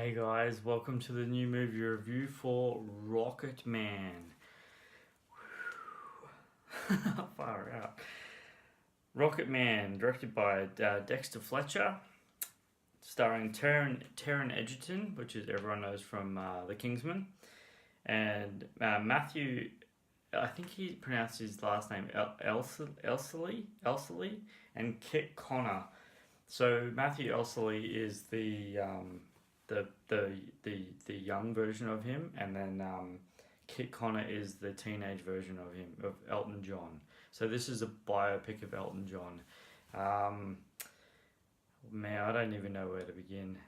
Hey guys, welcome to the new movie review for Rocketman. Far out. Rocketman, directed by Dexter Fletcher, starring Taron Egerton, which is everyone knows from The Kingsman, and Matthew. I think he pronounced his last name Elsley, and Kit Connor. So Matthew Elsley is the the young version of him, and then Kit Connor is the teenage version of him, of Elton John. So this is a biopic of Elton John. Um, Man, I don't even know where to begin.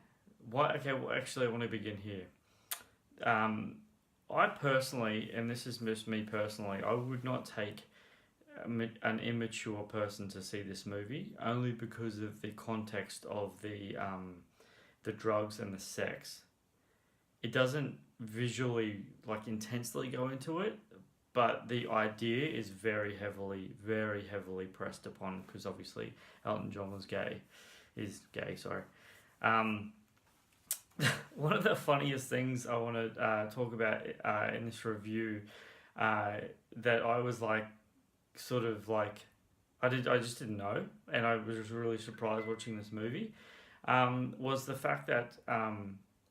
What? Okay, well, actually, I want to begin here. Um, I personally, and this is just me personally, I would not take an immature person to see this movie only because of the context of the drugs and the sex. It doesn't visually like intensely go into it, but the idea is very heavily pressed upon because obviously Elton John is gay. Sorry. Um, One of the funniest things I want to talk about in this review that I was like, sort of like, I just didn't know, and I was really surprised watching this movie was the fact that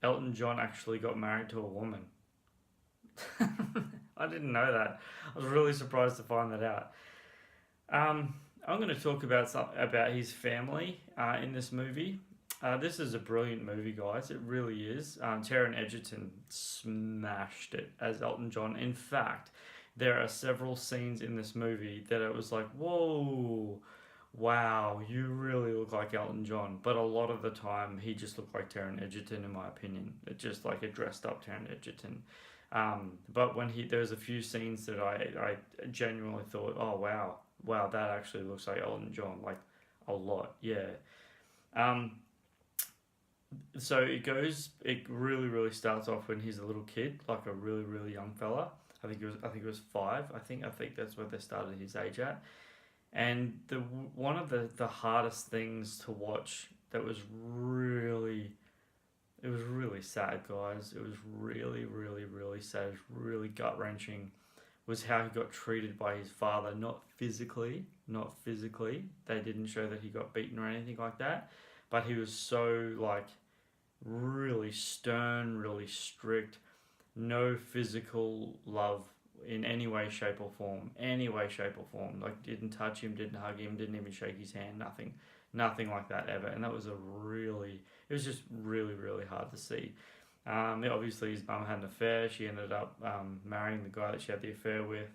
Elton John actually got married to a woman. I didn't know that. I was really surprised to find that out. I'm going to talk about his family in this movie. This is a brilliant movie, guys. It really is. Taron Egerton smashed it as Elton John. In fact, there are several scenes in this movie that it was like, whoa, wow, you really look like Elton John. But a lot of the time, he just looked like Taron Egerton, in my opinion. It just like a dressed up Taron Egerton. But when there's a few scenes that I genuinely thought, oh wow, that actually looks like Elton John, like a lot, yeah. Um, so it really starts off when he's a little kid, like a really young fella. I think it was 5. I think that's where they started his age at. And one of the hardest things to watch that was really it was really sad, guys. It was really sad. It was really gut wrenching. Was how he got treated by his father, not physically. They didn't show that he got beaten or anything like that, but he was so like really stern, really strict, no physical love in any way, shape or form. Any way, shape or form. Like didn't touch him, didn't hug him, didn't even shake his hand. Nothing like that ever. And that was it was just really hard to see. Obviously, his mum had an affair. She ended up marrying the guy that she had the affair with.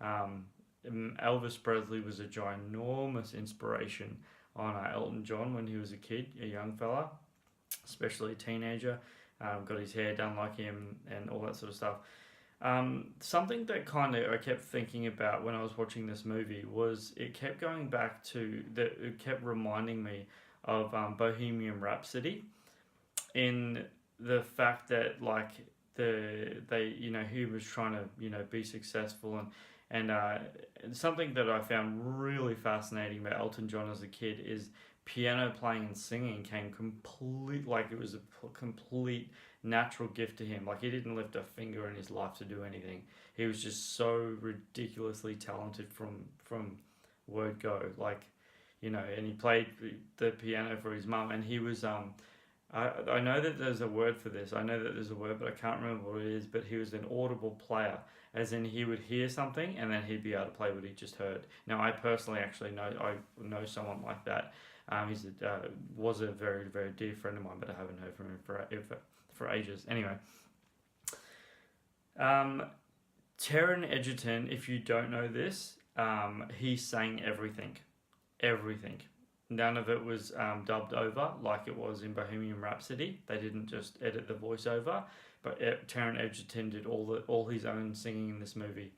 Um, Elvis Presley was a ginormous inspiration on Elton John when he was a kid, a young fella, especially a teenager. Got his hair done like him and all that sort of stuff. Something that kind of I kept thinking about when I was watching this movie was it kept going back to that. It kept reminding me of Bohemian Rhapsody, in the fact that like he was trying to be successful and something that I found really fascinating about Elton John as a kid is piano playing and singing came complete, like it was a complete natural gift to him. Like he didn't lift a finger in his life to do anything. He was just so ridiculously talented from word go. Like, and he played the piano for his mum, and he was I know that there's a word for this. I know that there's a word, but I can't remember what it is. But he was an audible player, as in he would hear something and then he'd be able to play what he just heard. Now, I personally actually know someone like that. Was a very dear friend of mine, but I haven't heard from him for ages. Anyway, Taron Egerton, if you don't know this, he sang everything. None of it was dubbed over like it was in Bohemian Rhapsody. They didn't just edit the voiceover, but Taron Egerton did all his own singing in this movie.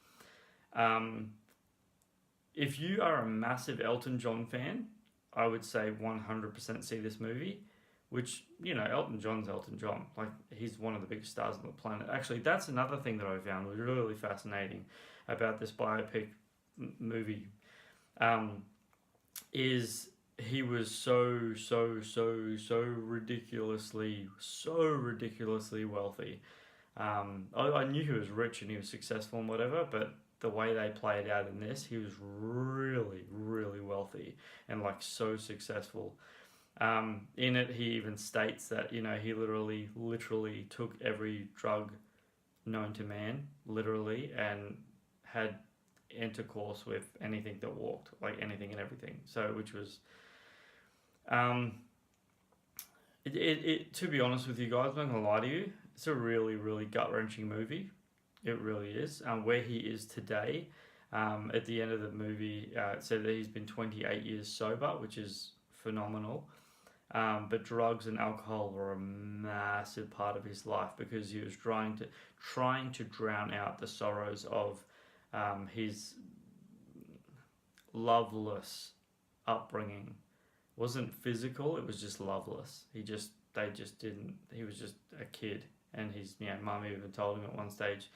If you are a massive Elton John fan, I would say 100% see this movie, which, Elton John's Elton John. Like, he's one of the biggest stars on the planet. Actually, that's another thing that I found was really fascinating about this biopic movie, is he was so ridiculously wealthy. I knew he was rich and he was successful and whatever, but the way they played out in this, he was really wealthy and like so successful. In it, he even states that he literally took every drug known to man, literally, and had intercourse with anything that walked, like anything and everything. So, which was, um, to be honest with you guys, I'm not gonna lie to you, it's a really gut wrenching movie. It really is. Where he is today, at the end of the movie, it said that he's been 28 years sober, which is phenomenal. But drugs and alcohol were a massive part of his life because he was trying to drown out the sorrows of his loveless upbringing. It wasn't physical; it was just loveless. They just didn't. He was just a kid, and his mum even told him at one stage,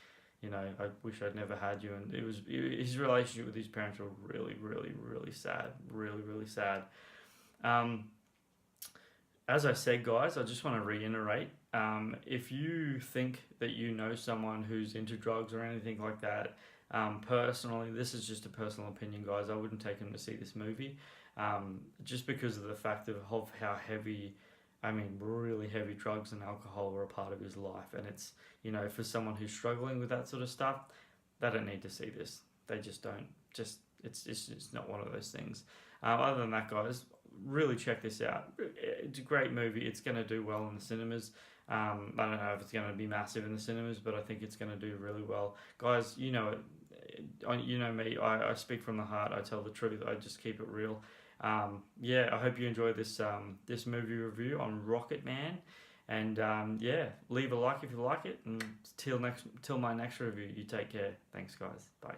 I wish I'd never had you. And his relationship with his parents were really sad, really sad. Um, as I said, guys, I just want to reiterate, if you think that you know someone who's into drugs or anything like that, personally, this is just a personal opinion, guys. I wouldn't take him to see this movie, just because of the fact of how heavy, really heavy drugs and alcohol were a part of his life. And it's, for someone who's struggling with that sort of stuff, they don't need to see this. They just don't. It's not one of those things. Other than that, guys, really check this out. It's a great movie. It's going to do well in the cinemas. I don't know if it's going to be massive in the cinemas, but I think it's going to do really well. Guys, you know it. You know me. I speak from the heart. I tell the truth. I just keep it real. I hope you enjoy this movie review on Rocketman. And leave a like if you like it. And till my next review, you take care. Thanks, guys. Bye.